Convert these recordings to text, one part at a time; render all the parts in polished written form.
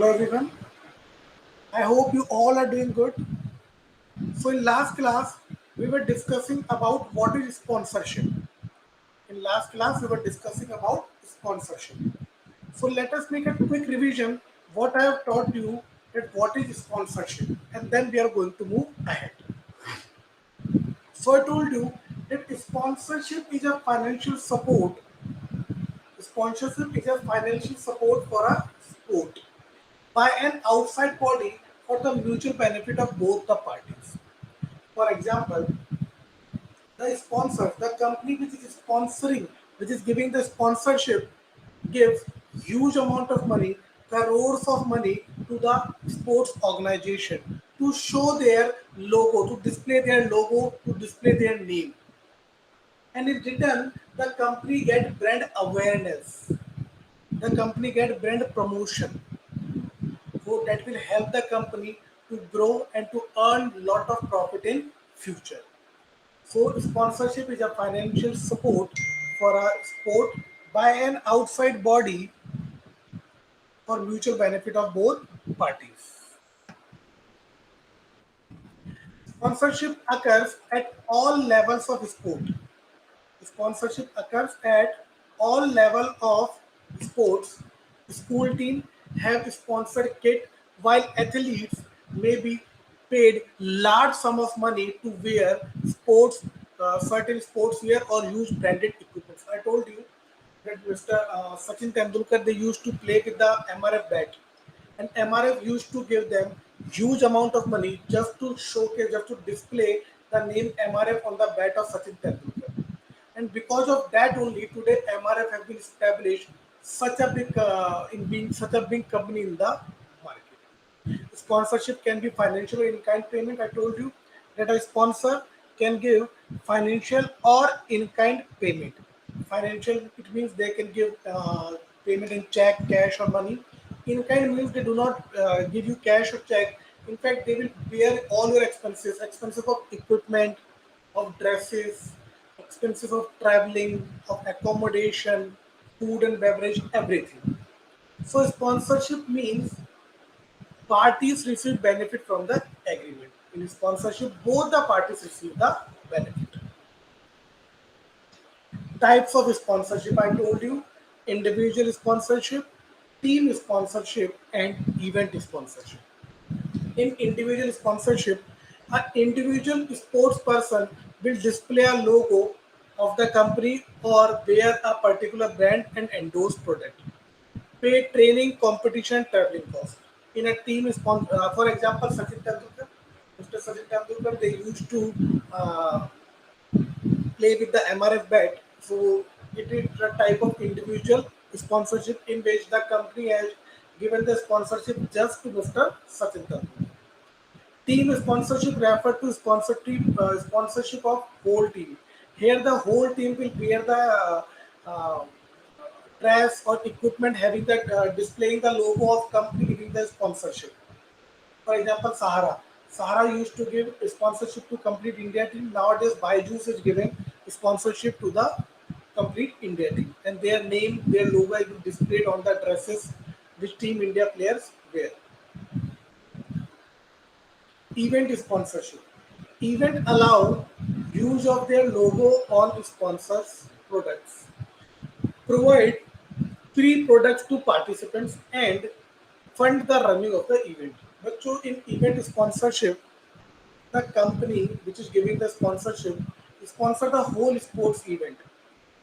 Hello everyone. I hope you all are doing good. So in last class we were discussing about what is sponsorship. In last class we were discussing about sponsorship. So let us make a quick revision what I have taught you that what is sponsorship and then we are going to move ahead. So I told you that sponsorship is a financial support. Sponsorship is a financial support for a sport by an outside body for the mutual benefit of both the parties. For example, the sponsor, the company which is sponsoring, which is giving the sponsorship, gives huge amount of money, crores of money to the sports organization to show their logo, to display their logo, to display their name. And in return, the company get brand awareness. The company get brand promotion. So that will help the company to grow and to earn lot of profit in future. So sponsorship is a financial support for a sport by an outside body for mutual benefit of both parties. Sponsorship occurs at all levels of sport. Sponsorship occurs at all level of sports. School team have sponsored kit while athletes may be paid large sum of money to wear sports certain sports wear or use branded equipment. I told you that Mr. Sachin Tendulkar they used to play with the MRF bat and MRF used to give them huge amount of money just to showcase, just to display the name MRF on the bat of Sachin Tendulkar. And because of that only today MRF has been established such a big in being such a big company in the market. Sponsorship can be financial or in kind payment. I told you that a sponsor can give financial or in kind payment. Financial it means they can give payment in check, cash, or money. In kind means they do not give you cash or check. In fact, they will bear all your expenses, expenses of equipment, of dresses, expenses of traveling, of accommodation, food and beverage, everything. So sponsorship means parties receive benefit from the agreement. In sponsorship, both the parties receive the benefit. Types of sponsorship I told you individual sponsorship, team sponsorship, and event sponsorship. In individual sponsorship, an individual sports person will display a logo of the company or wear a particular brand and endorse product. Pay training, competition, traveling costs. In a team, for example, Sachin Tendulkar, Mr. Sachin Tendulkar, they used to play with the MRF bat. So it is a type of individual sponsorship in which the company has given the sponsorship just to Mr. Sachin Tendulkar. Team sponsorship refer to sponsorship of whole team. Here the whole team will wear the uh, dress or equipment having that displaying the logo of company giving the sponsorship. For example, Sahara. Sahara used to give sponsorship to complete India team. Nowadays, Byju's is giving sponsorship to the complete India team, and their name, their logo is displayed on the dresses which Team India players wear. Event sponsorship. Event allow use of their logo on sponsors products. Provide free products to participants and fund the running of the event. But so in event sponsorship, the company which is giving the sponsorship sponsor the whole sports event.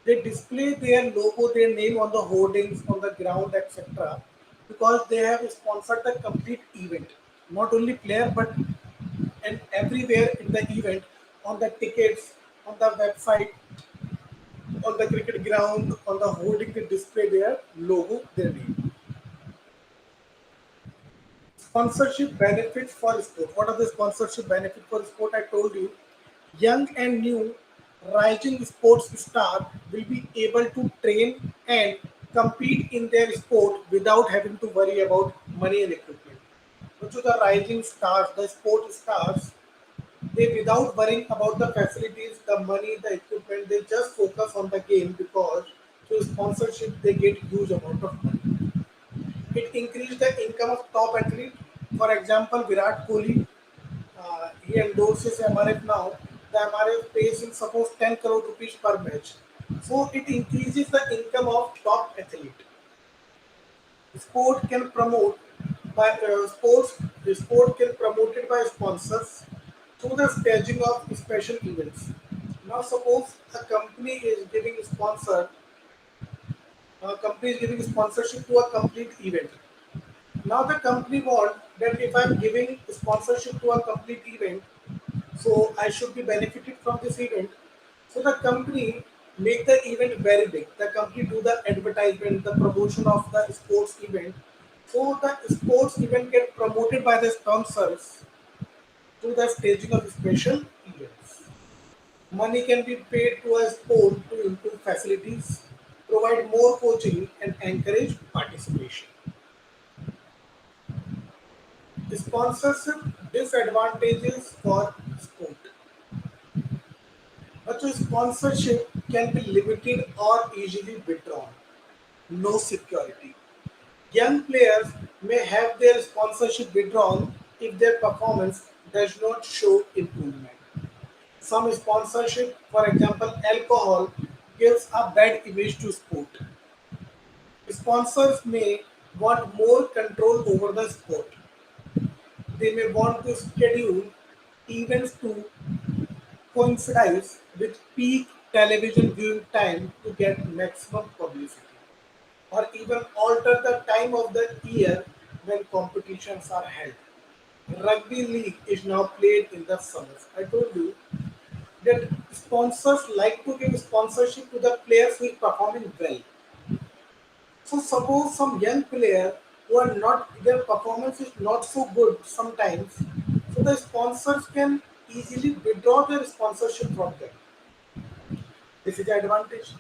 They display their logo, their name on the hoardings, on the ground, etc. Because they have sponsored the complete event. Not only player, but and everywhere in the event, on the tickets, on the website, on the cricket ground, on the hoarding, they display their logo, their name. Sponsorship benefits for sport. What are the sponsorship benefits for sport? I told you, young and new rising sports star will be able to train and compete in their sport without having to worry about money and equipment. So to the rising stars, the sport stars, they without worrying about the facilities, the money, the equipment, they just focus on the game because through sponsorship they get huge amount of money. It increased the income of top athlete. For example, Virat Kohli, he endorses MRF now. The MRF pays him suppose 10 crore rupees per match. So it increases the income of top athlete. Sport can promote by sports. The sport can promoted by sponsors through the staging of special events. Now, suppose a company is giving sponsorship to a complete event. Now the company want that if I'm giving sponsorship to a complete event, so I should be benefited from this event. So the company make the event very big. The company do the advertisement, the promotion of the sports event. So the sports event get promoted by the sponsors to the staging of special events. Money can be paid to a sport to improve facilities, provide more coaching, and encourage participation. Sponsorship disadvantages for sport. But sponsorship can be limited or easily withdrawn. No security. Young players may have their sponsorship withdrawn if their performance does not show improvement. Some sponsorship, for example, alcohol, gives a bad image to sport. Sponsors may want more control over the sport. They may want to schedule events to coincides with peak television viewing time to get maximum publicity, or even alter the time of the year when competitions are held. Rugby league is now played in the summers. I told you that sponsors like to give sponsorship to the players who is performing well. So suppose some young player who are not their performance is not so good sometimes, so the sponsors can easily withdraw their sponsorship from them. This is the advantage.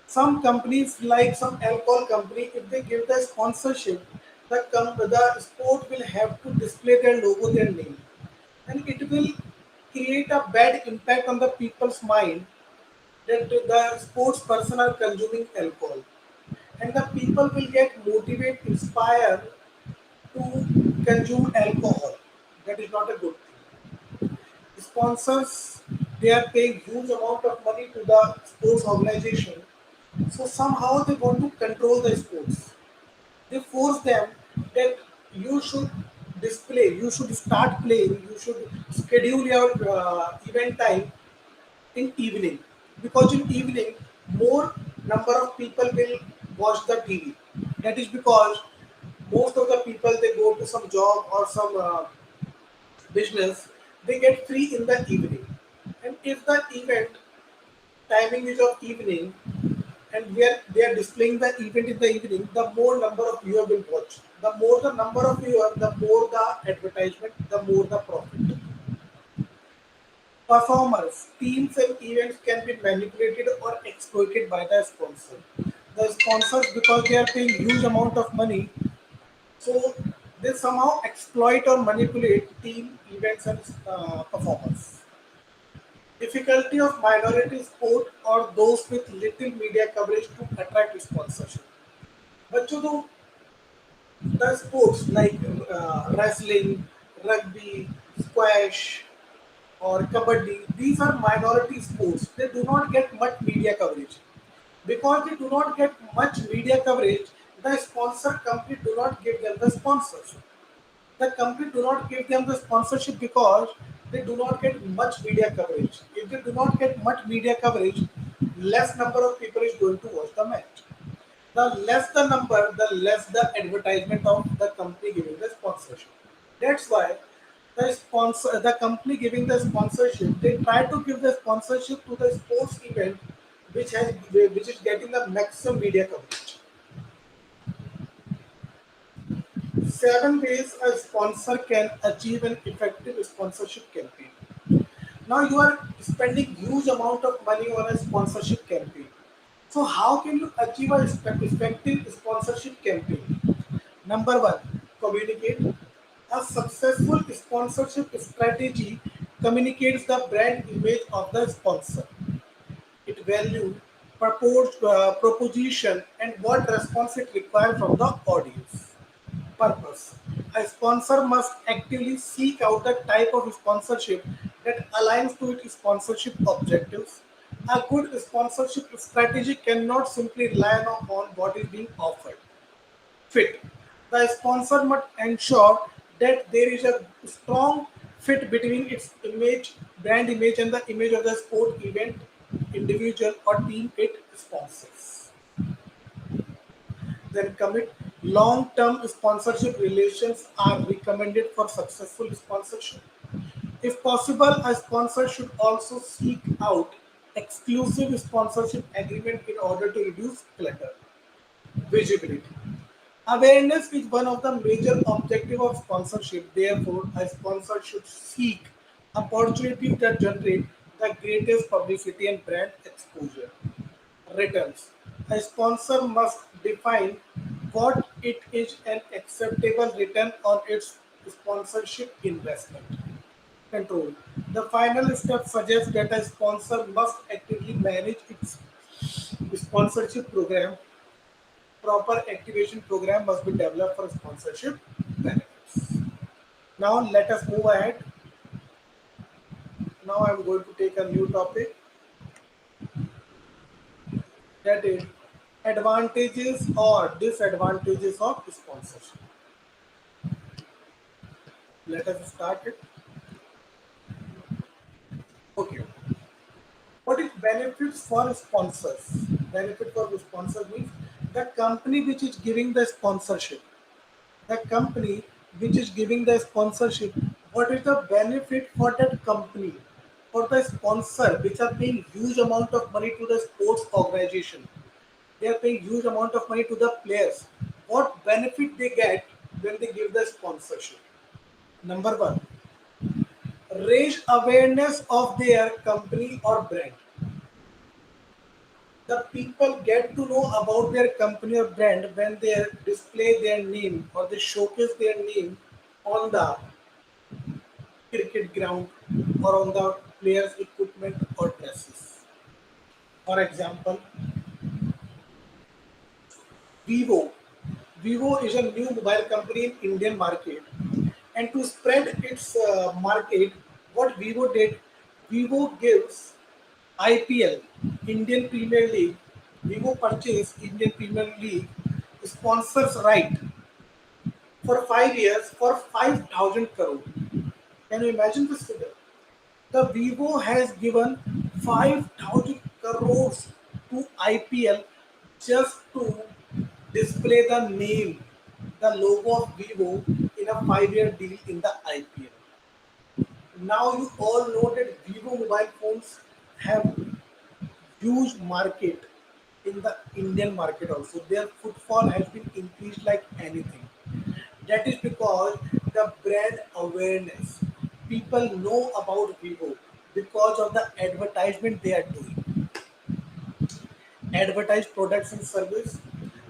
Some companies, like some alcohol company, if they give the sponsorship, the sport will have to display their logo, their name, and it will create a bad impact on the people's mind that the sports person are consuming alcohol, and the people will get motivated, inspired to consume alcohol. That is not a good thing. Sponsors, they are paying huge amount of money to the sports organization, so somehow they want to control the sports. They force them that you should display, you should start playing, you should schedule your event time in evening, because in evening more number of people will watch the TV. That is because most of the people, they go to some job or some business, they get free in the evening. And if the event timing is of evening, and where they are displaying the event in the evening, the more number of viewer will watch. The more the number of viewer, the more the advertisement, the more the profit. Performers, teams, and events can be manipulated or exploited by the sponsor. The sponsors, because they are paying huge amount of money, so they somehow exploit or manipulate team events and performers. Difficulty of minority sport or those with little media coverage to attract sponsorship. बच्चों तो the sports like wrestling, rugby, squash, or kabaddi, these are minority sports. They do not get much media coverage. Because they do not get much media coverage, the sponsor company do not give them the sponsorship. The company do not give them the sponsorship because they do not get much media coverage. If they do not get much media coverage, less number of people is going to watch the match. The less the number, the less the advertisement of the company giving the sponsorship. That's why the company giving the sponsorship, they try to give the sponsorship to the sports event which is getting the maximum media coverage. 7 ways a sponsor can achieve an effective sponsorship campaign. Now you are spending huge amount of money on a sponsorship campaign. So how can you achieve a effective sponsorship campaign? Number one, communicate. A successful sponsorship strategy communicates the brand image of the sponsor, its value, proposition, and what response it requires from the audience. Purpose. A sponsor must actively seek out the type of sponsorship that aligns to its sponsorship objectives. A good sponsorship strategy cannot simply rely on what is being offered. Fit. The sponsor must ensure that there is a strong fit between its image, brand image, and the image of the sport event, individual, or team it sponsors. Then commit. Long-term sponsorship relations are recommended for successful sponsorship. If possible, a sponsor should also seek out exclusive sponsorship agreement in order to reduce clutter. Visibility. Awareness is one of the major objectives of sponsorship. Therefore, a sponsor should seek opportunities that generate the greatest publicity and brand exposure. Returns. A sponsor must define what it is an acceptable return on its sponsorship investment. Control. The final step suggests that a sponsor must actively manage its sponsorship program. Proper activation program must be developed for sponsorship benefits. Now let us move ahead. Now I'm going to take a new topic, that is advantages or disadvantages of sponsorship. Let us start it. Okay. What is benefits for sponsors? Benefit for the sponsor means the company which is giving the sponsorship. The company which is giving the sponsorship, what is the benefit for that company? For the sponsor, which are paying huge amount of money to the sports organization. They are paying huge amount of money to the players. What benefit they get when they give the sponsorship? Number one, raise awareness of their company or brand. The people get to know about their company or brand when they display their name or they showcase their name on the cricket ground or on the players' equipment or dresses. For example, Vivo. Vivo is a new mobile company in Indian market, and to spread its market, what Vivo did, Vivo gives IPL, Indian Premier League. Vivo purchased Indian Premier League sponsors right for 5 years for 5,000 crore. Can you imagine this figure? The Vivo has given 5,000 crores to IPL just to display the name, the logo of Vivo in a 5-year deal in the IPL. Now you all know that Vivo mobile phones have huge market in the Indian market also. Their footfall has been increased like anything. That is because the brand awareness. People know about Vivo because of the advertisement they are doing. Advertise products and service.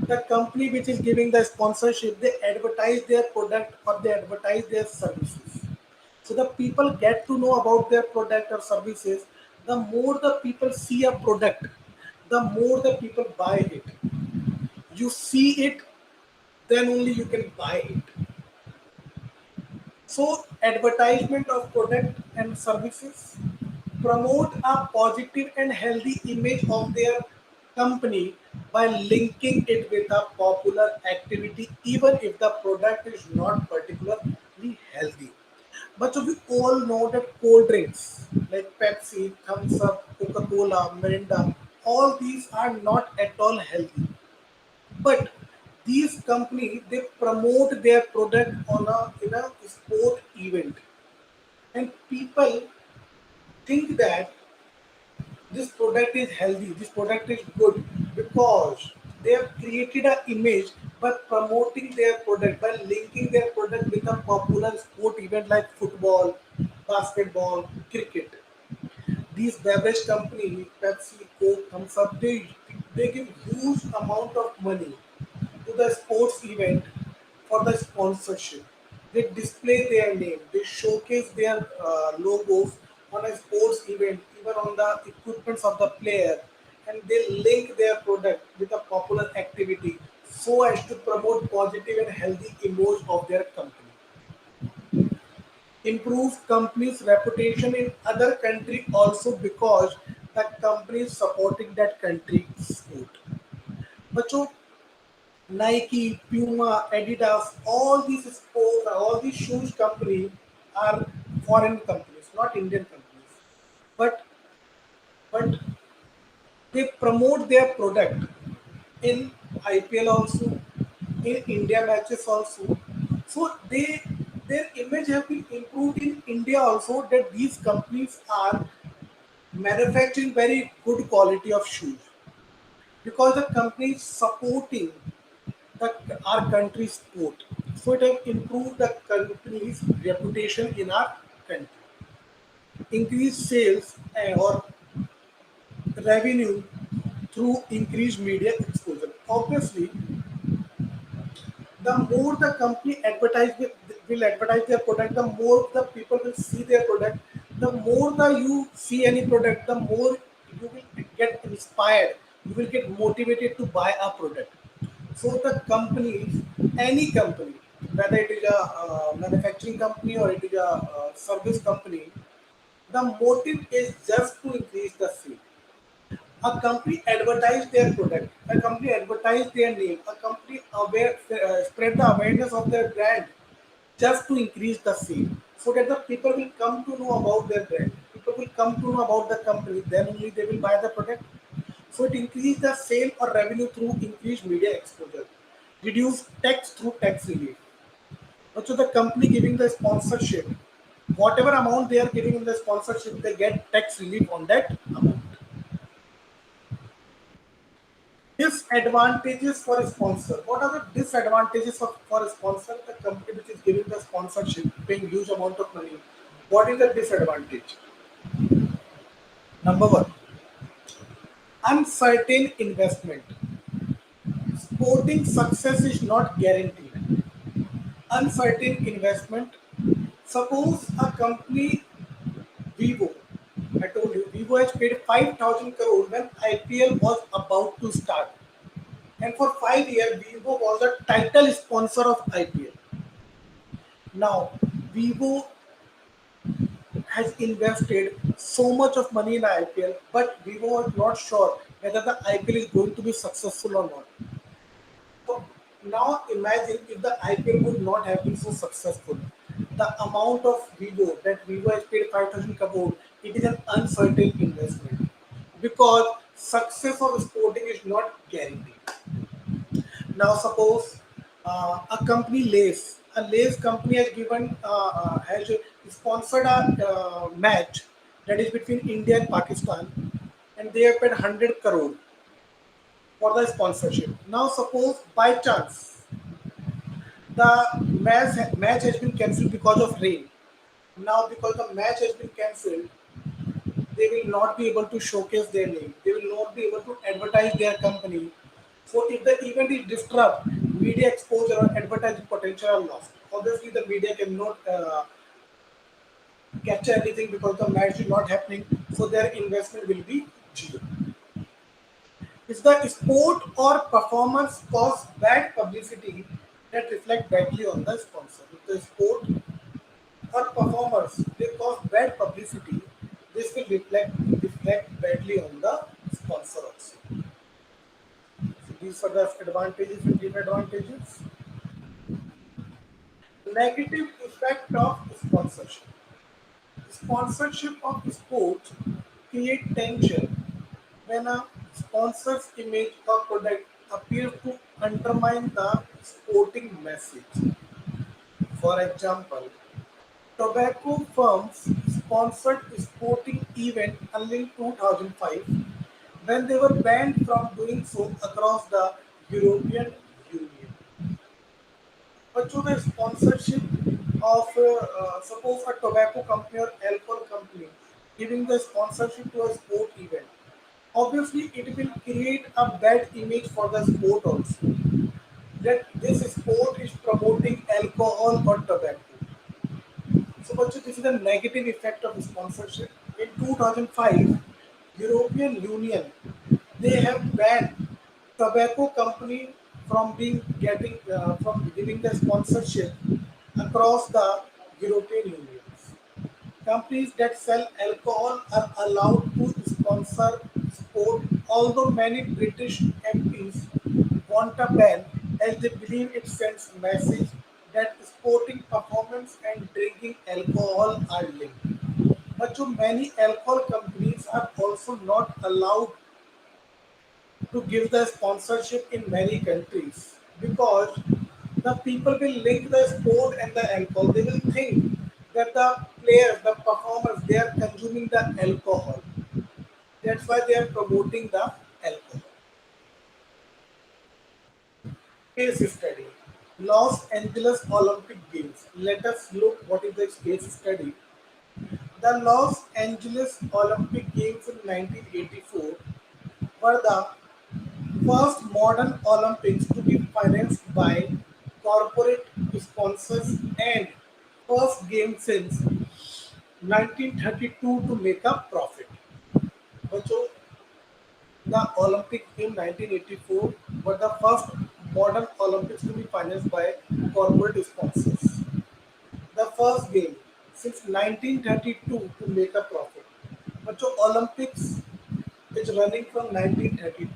The company which is giving the sponsorship, they advertise their product or they advertise their services. So the people get to know about their product or services. The more the people see a product, the more the people buy it. You see it, then only you can buy it. So, advertisement of product and services promote a positive and healthy image of their company by linking it with a popular activity, even if the product is not particularly healthy. But so we all know that cold drinks like Pepsi, Thumbs Up, Coca Cola, Mirinda, all these are not at all healthy. But these companies they promote their product on a in a sport event, and people think that this product is healthy, this product is good because they have created an image by promoting their product by linking their product with a popular sport event like football, basketball, cricket. These beverage companies, Pepsi, Coke, Thumbs Up, they give huge amount of money to the sports event for the sponsorship. They display their name, they showcase their logos on a sports event, even on the equipments of the player, and they link their product with a popular activity so as to promote positive and healthy image of their company, improves company's reputation in other country also because the company is supporting that country's sport. बच्चों, Nike, Puma, Adidas, all these shoes companies are foreign companies, not Indian companies. But but they promote their product in IPL also, in India matches also. So their image have been improved in India also, that these companies are manufacturing very good quality of shoes because the company is supporting our country's sport. So it has improved the company's reputation in our country, increased sales or revenue through increased media exposure. Obviously, the more the company will advertise their product, the more the people will see their product. The more the you see any product, the more you will get inspired. You will get motivated to buy a product. So the companies, any company, whether it is a manufacturing company or it is a service company, the motive is just to increase the sale. A company advertise their product, a company advertise their name, a company spread the awareness of their brand just to increase the sale, so that the people will come to know about their brand. People will come to know about the company, then only they will buy the product. So it increase the sale or revenue through increased media exposure, reduce tax through tax relief. So the company giving the sponsorship, whatever amount they are giving in the sponsorship, they get tax relief on that amount. Disadvantages for a sponsor. What are the disadvantages for a sponsor? The company which is giving the sponsorship, paying huge amount of money. What is the disadvantage? Number one, uncertain investment. Sporting success is not guaranteed. Uncertain investment. Suppose a company, Vivo, I told you, Vivo has paid 5,000 crore when IPL was about to start. And for 5 years, Vivo was a title sponsor of IPL. Now, Vivo has invested so much of money in IPL, but Vivo was not sure whether the IPL is going to be successful or not. So now imagine if the IPL would not have been so successful. The amount of Vivo that Vivo has paid 5,000 crore, it is an uncertain investment because success of sporting is not guaranteed. Now, suppose a Lays company has sponsored a match that is between India and Pakistan, and they have paid 100 crore for the sponsorship. Now, suppose by chance the match has been cancelled because of rain. Now, because the match has been cancelled, they will not be able to showcase their name. They will not be able to advertise their company. So if the event is disrupt, media exposure or advertising potential are lost. Obviously, the media cannot capture anything because the match is not happening. So their investment will be zero. Is the sport or performance cause bad publicity that reflect badly on the sponsor? If the sport or performers they cause bad publicity, this will reflect badly on the sponsor also. So these are the advantages and disadvantages. Negative effect of sponsorship. Sponsorship of sports create tension when a sponsor's image or product appears to undermine the sporting message. For example, tobacco firms sponsored sporting event early in 2005 when they were banned from doing so across the European Union. But to the sponsorship of, suppose a tobacco company or alcohol company giving the sponsorship to a sport event, obviously it will create a bad image for the sport also. That this sport is promoting alcohol or tobacco. So, Bachu, this is a negative effect of sponsorship. In 2005, European Union they have banned tobacco company. from being getting from giving the sponsorship across the European Union. Companies that sell alcohol are allowed to sponsor sport, although many British MPs want a ban as they believe it sends a message that sporting performance and drinking alcohol are linked. But to many alcohol companies are also not allowed to give the sponsorship in many countries because the people will link the sport and the alcohol. They will think that the players, the performers, they are consuming the alcohol. That's why they are promoting the alcohol. Case study. Los Angeles Olympic Games. Let us look what is the case study. The Los Angeles Olympic Games in 1984 were the first modern Olympics to be financed by corporate sponsors and first game since 1932 to make a profit. So the Olympics in 1984 were the first modern Olympics to be financed by corporate sponsors. The first game since 1932 to make a profit. But so Olympics is running from 1932.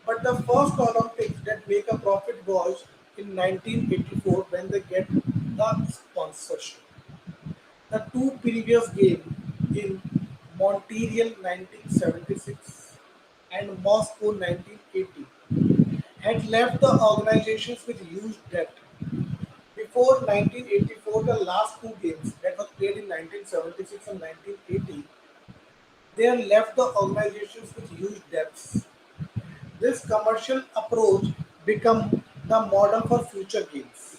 But the first Olympics that make a profit was in 1984 when they get the sponsorship. The two previous games in Montreal 1976 and Moscow 1980 had left the organizations with huge debt. Before 1984, the last two games that were played in 1976 and 1980, they had left the organizations with huge debts. This commercial approach became the model for future games.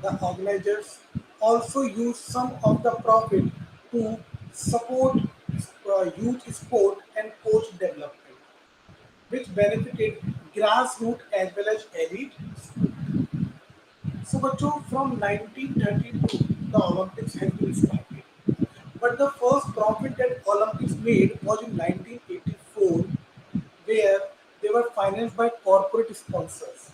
The organizers also use some of the profit to support youth sport and coach development, which benefited grassroots as well as elite. So, बच्चों, from 1932, the Olympics has been started. But the first profit that Olympics made was in 1984, where they were financed by corporate sponsors.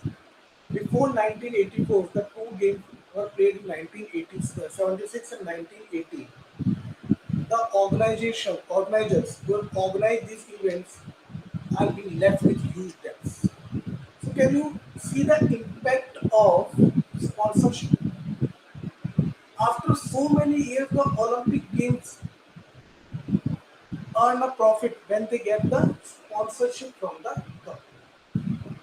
Before 1984, the two games were played in 1976 and 1980. The organizers who have organized these events are being left with huge debts. So can you see the impact of sponsorship? After so many years, the Olympic Games earn a profit when they get the sponsorship from the government.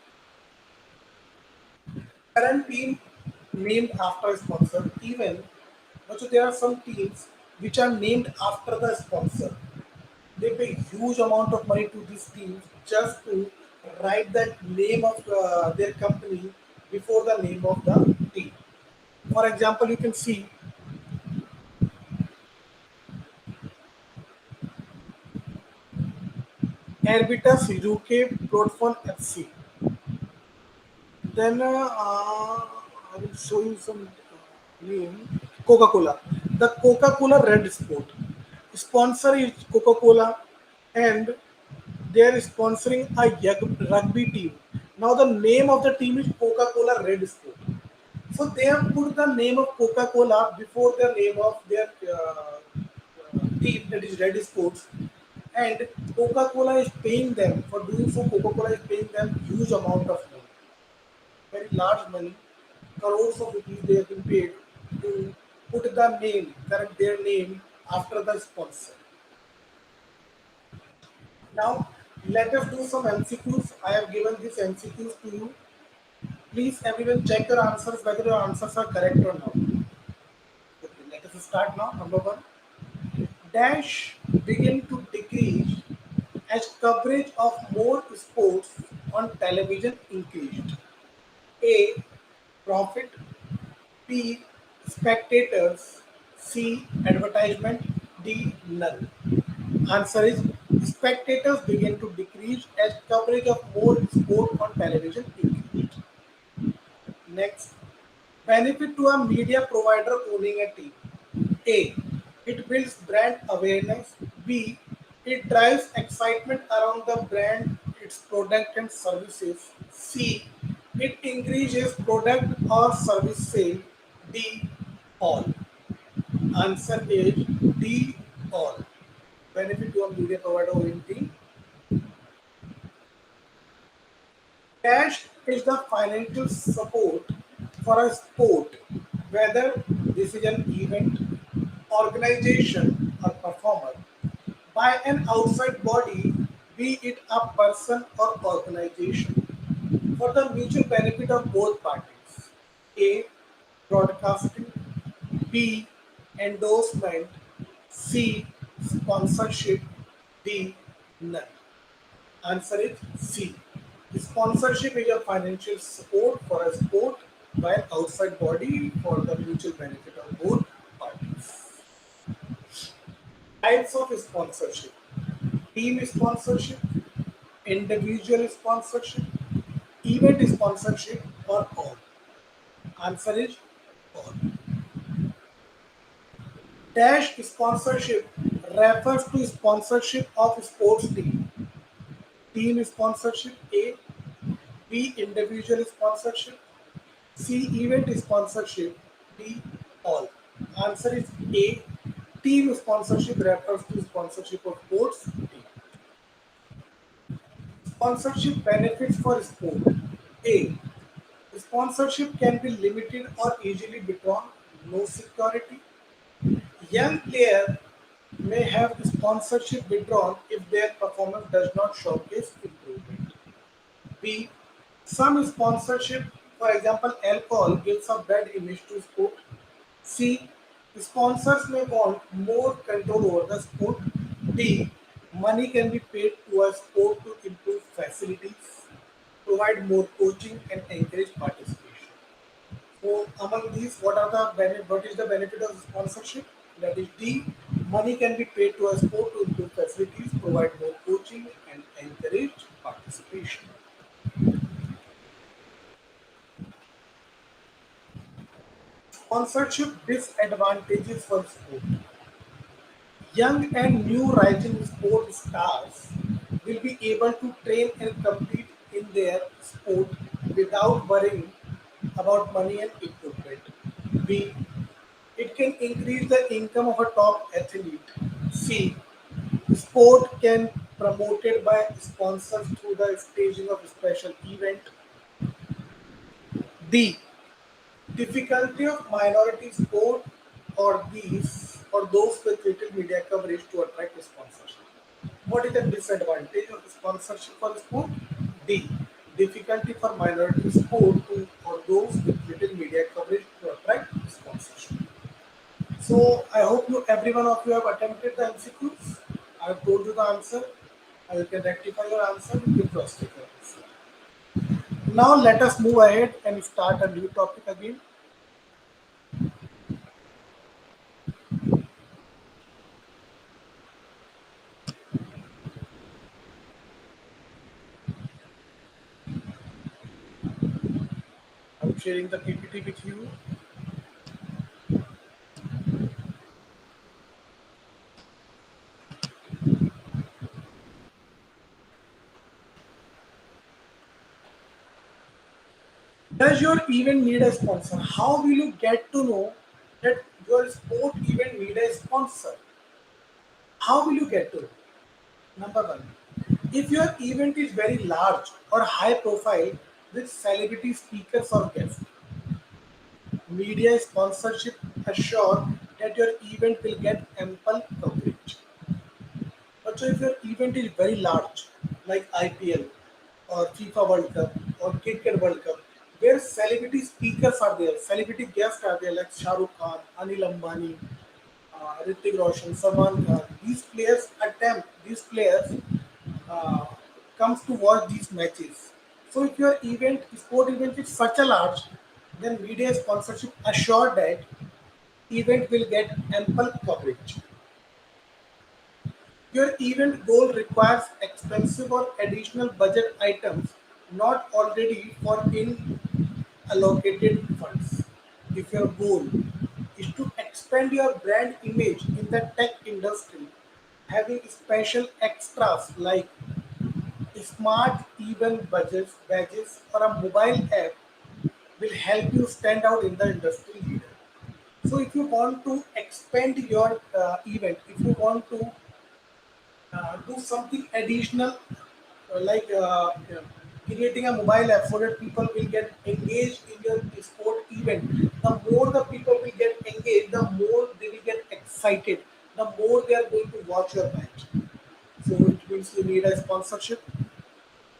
Current team named after a sponsor, even so there are some teams which are named after the sponsor. They pay huge amount of money to these teams just to write the name of their company before the name of the team. For example, you can see Erbitas UK Protfon FC. Then I will show you some name. Coca-Cola. The Coca-Cola Red Sport. Sponsor is Coca-Cola and they are sponsoring a rugby team. Now the name of the team is Coca-Cola Red Sport. So they have put the name of Coca-Cola before the name of their team, that is Red Sports, and Coca-Cola is paying them for doing so. Coca-Cola is paying them huge amount of money, very large money, crores of rupees they have been paid to put the name, correct their name after the sponsor. Now let us do some MCQs. I have given these MCQs to you. Please everyone check your answers whether your answers are correct or not. Okay, let us start now. Number one. Dash began to decrease as coverage of more sports on television increased. A. Profit. B. Spectators. C. Advertisement. D. None. Answer is spectators began to decrease as coverage of more sport on television increased. Next, benefit to a media provider owning a team. A. It builds brand awareness. B. It drives excitement around the brand, its product and services. C. It increases product or service sale. D. All. Answer is D. All. Benefit to a media provider OMT. Cash is the financial support for a sport, whether this is an event, organization, or performer, by an outside body, be it a person or organization, for the mutual benefit of both parties. A. Broadcasting. B. Endorsement. C. Sponsorship. D. None. Answer is C. Sponsorship is a financial support for a sport by an outside body for the mutual benefit of both parties. Types of sponsorship: team sponsorship, individual sponsorship, event sponsorship, or all. Answer is all. Dash sponsorship refers to sponsorship of sports team sponsorship A, B individual sponsorship, C event sponsorship, D all. Answer is A. Team sponsorship refers to sponsorship of sports team. Sponsorship benefits for sport. A. Sponsorship can be limited or easily withdrawn. No security. Young player may have sponsorship withdrawn if their performance does not showcase improvement. B. Some sponsorship, for example, alcohol, gives a bad image to sport. C. Sponsors may want more control over the sport. D. Money can be paid to a sport to improve facilities, provide more coaching, and encourage participation. So, among these, what is the benefit of sponsorship? That is D. Money can be paid to a sport to improve facilities, provide more coaching, and encourage participation. Sponsorship disadvantages for sport. Young and new rising sport stars will be able to train and compete in their sport without worrying about money and equipment. B. It can increase the income of a top athlete. C. Sport can promoted by sponsors through the staging of a special event. D. Difficulty of minority sport or these or those with little media coverage to attract sponsorship. What is the disadvantage of sponsorship for sport? D. Difficulty for minority sport to or those with little media coverage to attract sponsorship. So I hope you every one of you have attempted the MCQs. I have told you the answer. You can rectify your answer. You can cross check your answer. Now let us move ahead and start a new topic again. I'm sharing the PPT with you. Does your event need a sponsor? How will you get to know that your sport event need a sponsor? How will you get to know? Number one, if your event is very large or high profile with celebrity speakers or guests, media sponsorship assure that your event will get ample coverage. But so if your event is very large, like IPL or FIFA World Cup or Cricket World Cup, where celebrity speakers are there, celebrity guests are there, like Shah Rukh Khan, Anil Ambani, Hrithik Roshan, Salman Khan. These players uh, comes to watch these matches. So if your sport event is such a large, then media sponsorship assure that event will get ample coverage. Your event goal requires expensive or additional budget items not already for in allocated funds. If your goal is to expand your brand image in the tech industry, having special extras like Smart event badges or a mobile app will help you stand out in the industry leader. So if you want to expand your event, if you want to do something additional, creating a mobile app so that people will get engaged in your sport event. The more the people will get engaged, the more they will get excited, the more they are going to watch your match. So it means you need a sponsorship.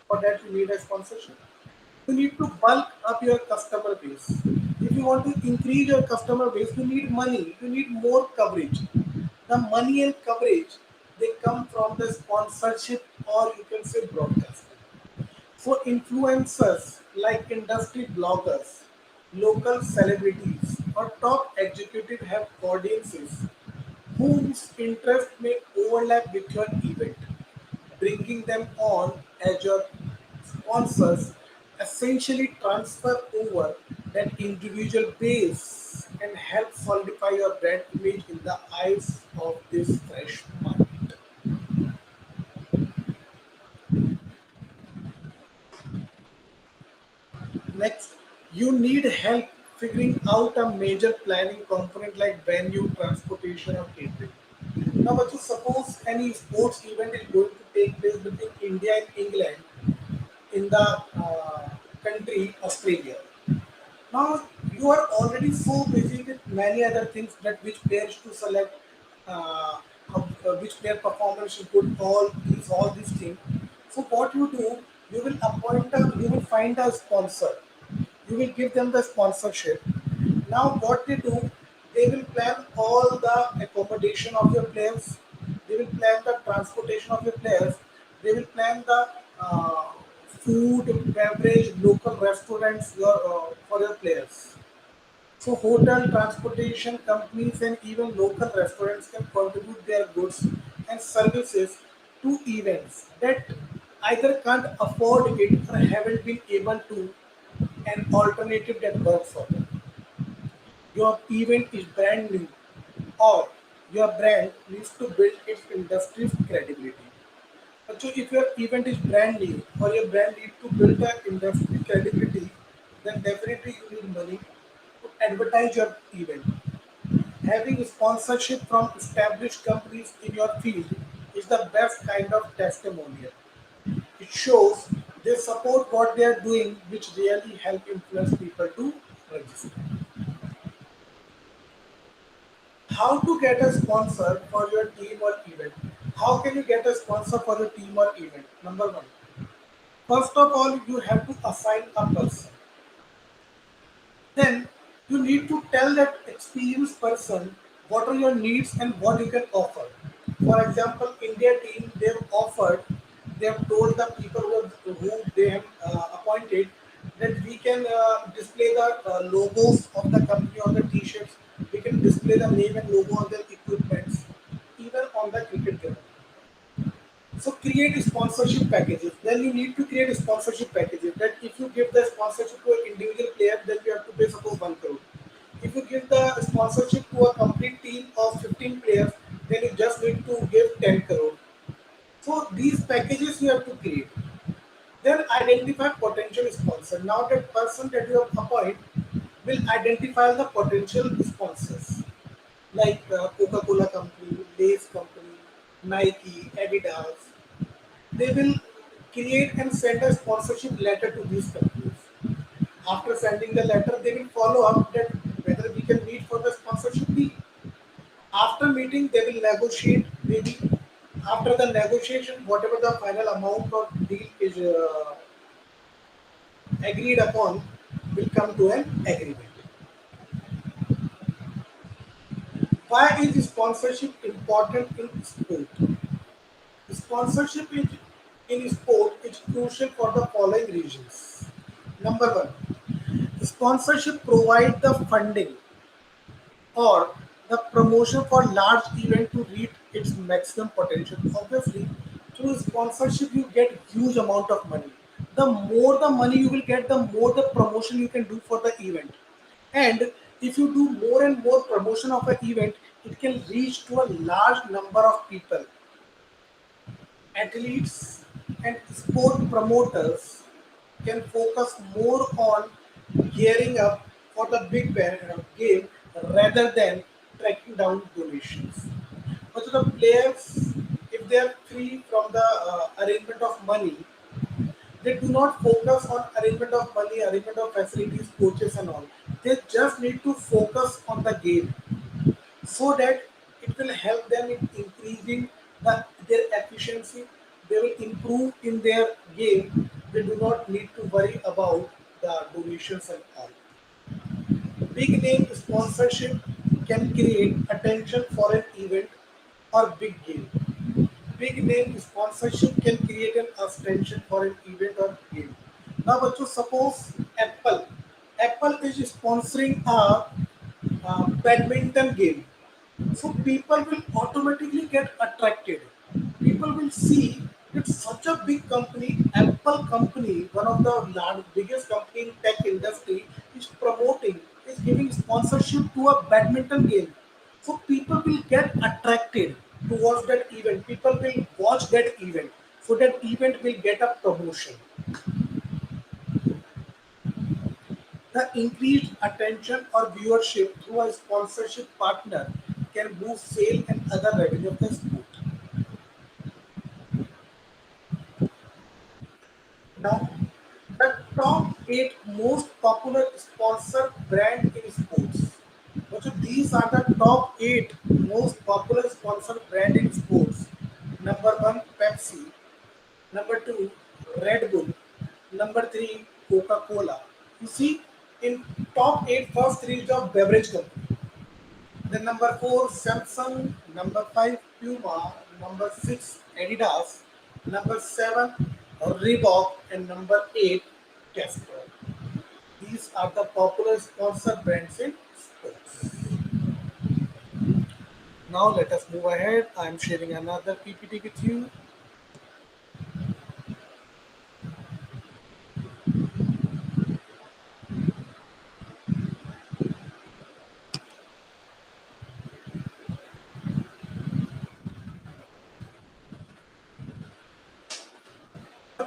For that, you need a sponsorship. You need to bulk up your customer base. If you want to increase your customer base, you need money. You need more coverage. The money and coverage they come from the sponsorship or you can say broadcasting. For influencers like industry bloggers, local celebrities, or top executives have audiences whose interest may overlap with your event. Bringing them on as your sponsors essentially transfer over that individual base and help solidify your brand image in the eyes of this fresh market. Next, you need help figuring out a major planning component like venue, transportation, or catering. Now, but you suppose any sports event is going to take place between India and England in the country Australia. Now you are already so busy with many other things that which players to select, which player performance should put all these things. So what you do, you will find a sponsor. You will give them the sponsorship. Now what they do, they will plan all the accommodation of your players. They will plan the transportation of your players. They will plan the food, beverage, local restaurants for your players. So hotel, transportation companies, and even local restaurants can contribute their goods and services to events that either can't afford it or haven't been able to an alternative that works for them. Your event is brand new, or your brand needs to build its industry's credibility. So if your event is brand new or your brand needs to build the industry credibility, then definitely you need money to advertise your event. Having sponsorship from established companies in your field is the best kind of testimonial. It shows they support what they are doing, which really help influence people to register. How to get a sponsor for your team or event? How can you get a sponsor for your team or event? Number one, first of all, you have to assign a person. Then you need to tell that experienced person what are your needs and what you can offer. For example, India team they have told the people who they have appointed that we can display the logos of the company on the t-shirts. We can display the name and logo on their equipments, even on the cricket ground. So create sponsorship packages. Then you need to create sponsorship packages. That if you give the sponsorship to an individual player, then you have to pay suppose 1 crore. If you give the sponsorship to a complete team of 15 players, then you just need to give 10 crore. So these packages you have to create. Then identify potential sponsor. Now that person that you have appoint will identify the potential sponsors like Coca-Cola company, Lay's company, Nike, Adidas. They will create and send a sponsorship letter to these companies. After sending the letter, they will follow up that whether we can meet for the sponsorship deal. After meeting, they will negotiate. Maybe after the negotiation, whatever the final amount or deal is agreed upon, will come to an agreement. Why is sponsorship important in sport? Sponsorship in sport is crucial for the following reasons. Number one, sponsorship provide the funding or the promotion for large event to reach its maximum potential. Obviously, through sponsorship you get huge amount of money. The more the money you will get, the more the promotion you can do for the event. And if you do more and more promotion of an event, it can reach to a large number of people, athletes, and sport promoters can focus more on gearing up for the game rather than tracking down donations. But to the players, if they are free from the arrangement of money, they do not focus on arrangement of money, arrangement of facilities, coaches, and all. They just need to focus on the game so that it will help them in increasing their efficiency. They will improve in their game. They do not need to worry about the donations and all. Big name sponsorship can create attention for an event or big game. Big name sponsorship can create an attention for an event or game. Now, but suppose Apple is sponsoring a badminton game, so people will automatically get attracted. People will see that such a big company, Apple company, one of the biggest company in tech industry, is promoting, is giving sponsorship to a badminton game. So people will get attracted towards that event. People will watch that event. So that event will get a promotion. The increased attention or viewership through a sponsorship partner can boost sale and other revenue of the sport. Now, the top 8 most popular sponsored brand in sports. So these are the top 8 most popular sponsored brand in sports. Number 1, Pepsi. Number 2, Red Bull. Number 3, Coca-Cola. You see, in top 8 first 3 is of beverage company. Then number 4, Samsung. Number 5, Puma. Number 6, Adidas. Number 7, Reebok. And number 8, Casper. These are the popular sponsor brands in sports. Now let us move ahead. I am sharing another PPT with you.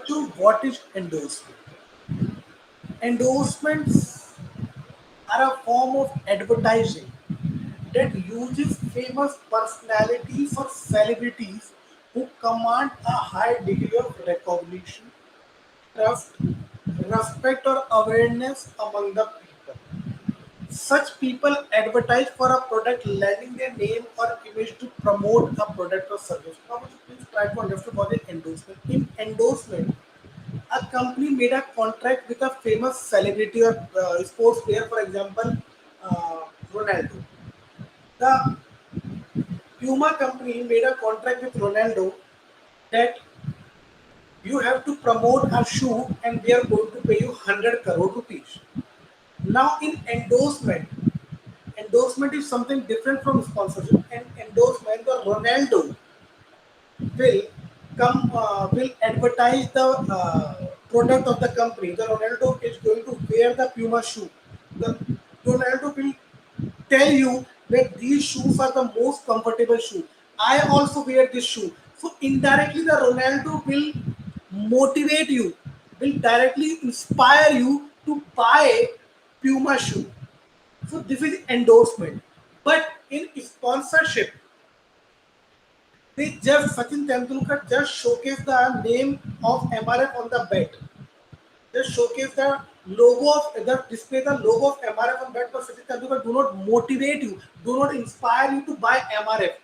To what is endorsement? Endorsements are a form of advertising that uses famous personalities or celebrities who command a high degree of recognition, trust, respect, or awareness among the people. Such people advertise for a product, lending their name or image to promote a product or service. Now, would you please try to understand what is endorsement? In endorsement, a company made a contract with a famous celebrity or sports player, for example, Ronaldo. The Puma company made a contract with Ronaldo that you have to promote a shoe and we are going to pay you 100 crore rupees. Now, in endorsement is something different from sponsorship. And endorsement, the Ronaldo will will advertise the product of the company. The Ronaldo is going to wear the Puma shoe. The Ronaldo will tell you that these shoes are the most comfortable shoe. I also wear this shoe. So indirectly, the Ronaldo will motivate you, will directly inspire you to buy Puma shoe. So this is endorsement. But in sponsorship, they just Sachin Tendulkar just showcase the name of MRF on the bat. Just showcase the logo of the display the logo of MRF on bat, but Sachin Tendulkar do not motivate you, do not inspire you to buy MRF.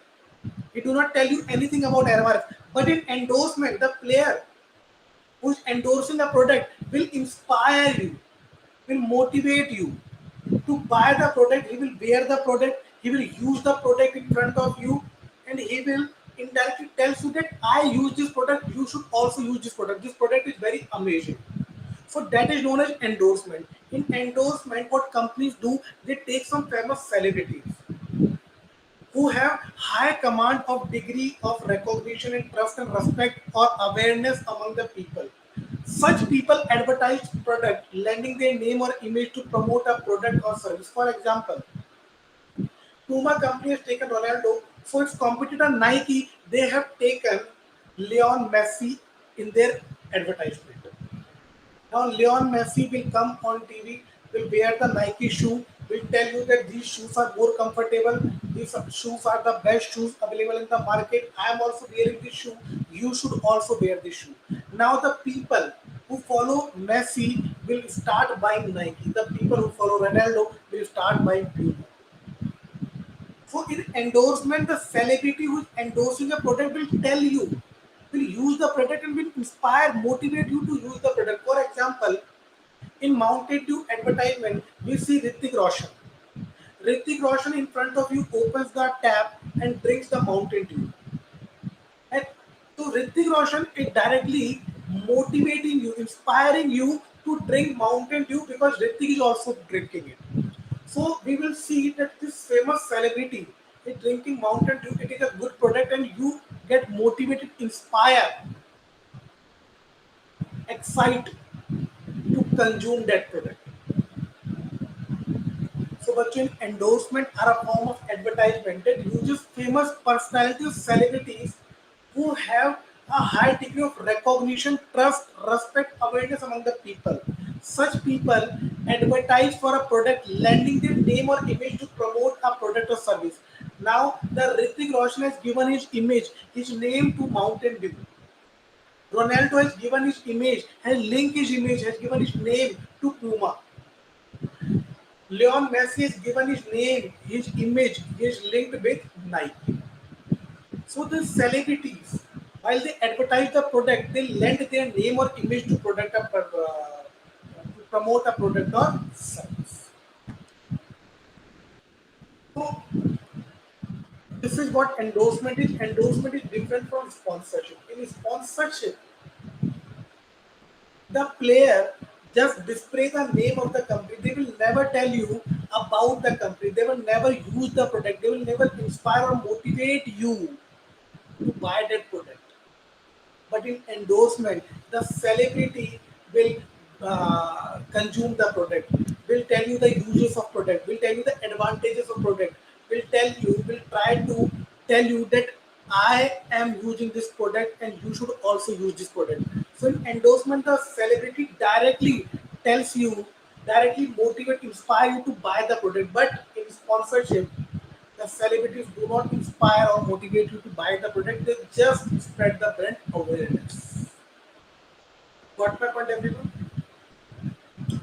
He do not tell you anything about MRF. But in endorsement, the player who's endorsing the product will inspire you, will motivate you to buy the product. He will wear the product, he will use the product in front of you, and he will indirectly tells you that I use this product, you should also use this product. This product is very amazing. So that is known as endorsement. In endorsement, what companies do, they take some famous celebrities who have high command of degree of recognition and trust and respect or awareness among the people. Such people advertise product, lending their name or image to promote a product or service. For example, Puma company has taken Ronaldo, so its competitor Nike, they have taken Leon Messi. in their advertisement. Now Leon Messi will come on TV, will wear the Nike shoe, will tell you that these shoes are more comfortable, these shoes are the best shoes available in the market. I am also wearing this shoe. You should also wear this shoe. Now the people who follow Messi will start buying Nike. The people who follow Ronaldo will start buying Puma. So in endorsement, the celebrity who is endorsing a product will tell you, will use the product and will inspire, motivate you to use the product. For example, in Mountain Dew advertisement, we see Ritik Roshan. Ritik Roshan in front of you opens the tap and drinks the Mountain Dew. And so Ritik Roshan is directly motivating you, inspiring you to drink Mountain Dew because Ritik is also drinking it. So we will see that this famous celebrity is drinking Mountain Dew. It is a good product, and you get motivated, inspired, excited to consume that product. So, bachcho, endorsement are a form of advertisement that uses famous personalities, celebrities who have a high degree of recognition, trust, respect, awareness among the people. Such people advertise for a product, lending their name or image to promote a product or service. Now, the Ritik Roshan has given his image, his name to Mountain Dew. Ronaldo has given his image, has linked his image, has given his name to Puma. Leon Messi has given his name, his image is linked with Nike. So the celebrities, while they advertise the product, they lend their name or image to to promote a product or service. So this is what endorsement is. Endorsement is different from sponsorship. In sponsorship, the player just display the name of the company. They will never tell you about the company. They will never use the product. They will never inspire or motivate you to buy that product. But in endorsement, the celebrity will consume the product, will tell you the uses of product, will tell you the advantages of product, will try to tell you that I am using this product and you should also use this product. So in endorsement, the celebrity directly tells you, directly motivate, inspire you to buy the product. But in sponsorship, the celebrities do not inspire or motivate you to buy the product, they just spread the brand awareness. Got my point, everyone?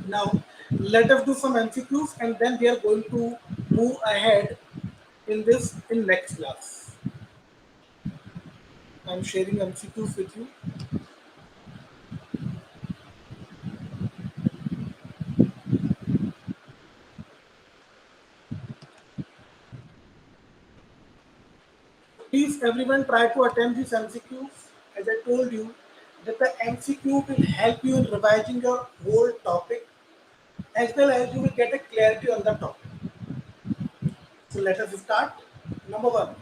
Now, let us do some MCQs and then we are going to move ahead in this in next class. I'm sharing MCQs with you. Please, everyone, try to attend these MCQs. As I told you, that the MCQ will help you in revising your whole topic as well as you will get a clarity on the topic. So let us start. Number one,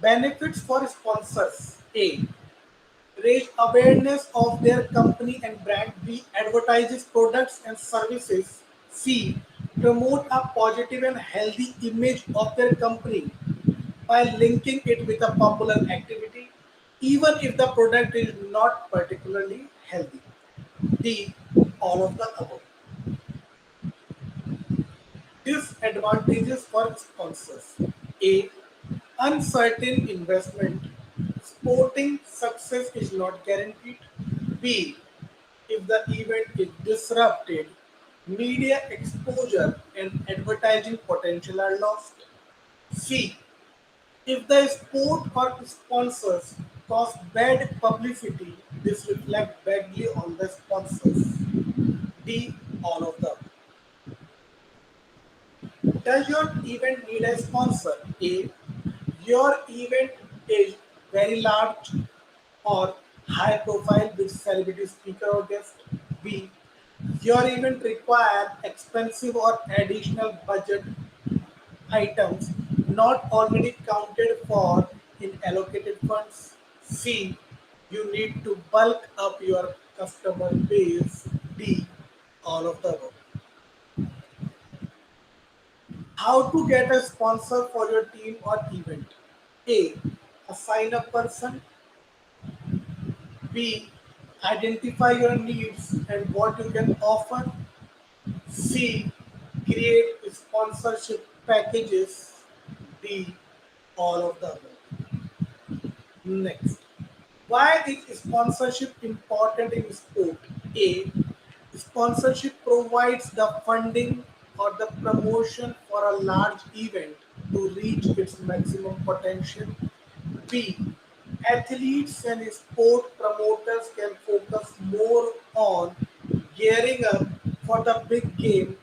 benefits for sponsors. A. Raise awareness of their company and brand. B. Advertises products and services. C. Promote a positive and healthy image of their company by linking it with a popular activity, even if the product is not particularly healthy. D. All of the above. Disadvantages for sponsors. A. Uncertain investment. Sporting success is not guaranteed. B. If the event is disrupted, media exposure and advertising potential are lost. C. If the sport or sponsors cause bad publicity, this reflects badly on the sponsors. D. All of them. Does your event need a sponsor? A. Your event is very large or high profile with celebrity speaker or guest. B. Your event require expensive or additional budget items not already counted for in allocated funds. C. You need to bulk up your customer base. D. All of the above. How to get a sponsor for your team or event? A. A sign up person. B. Identify your needs and what you can offer. C. Create sponsorship packages. D. All of the above. Next. Why is sponsorship important in sport? A. Sponsorship provides the funding or the promotion for a large event to reach its maximum potential. B. Athletes and sport promoters can focus more on gearing up for the big game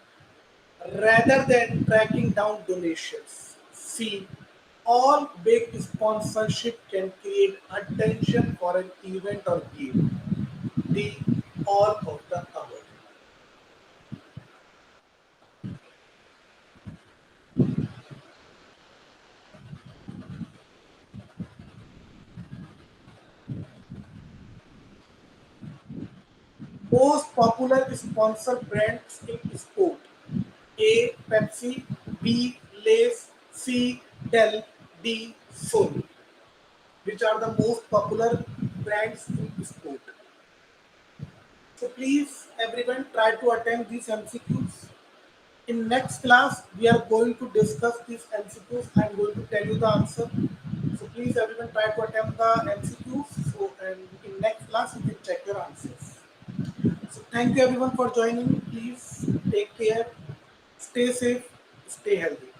rather than tracking down donations. C. All big sponsorship can create attention for an event or game. D. All of the above. Most popular sponsored brands in sport. A. Pepsi. B. Lay's. C. Dell. D. Sony. Which are the most popular brands in sport? So please everyone try to attend these MCQs. In next class, we are going to discuss these MCQs. I am going to tell you the answer. So please everyone try to attempt the MCQs. So and in next class, you can check your answers. So thank you everyone for joining. Please take care, stay safe, stay healthy.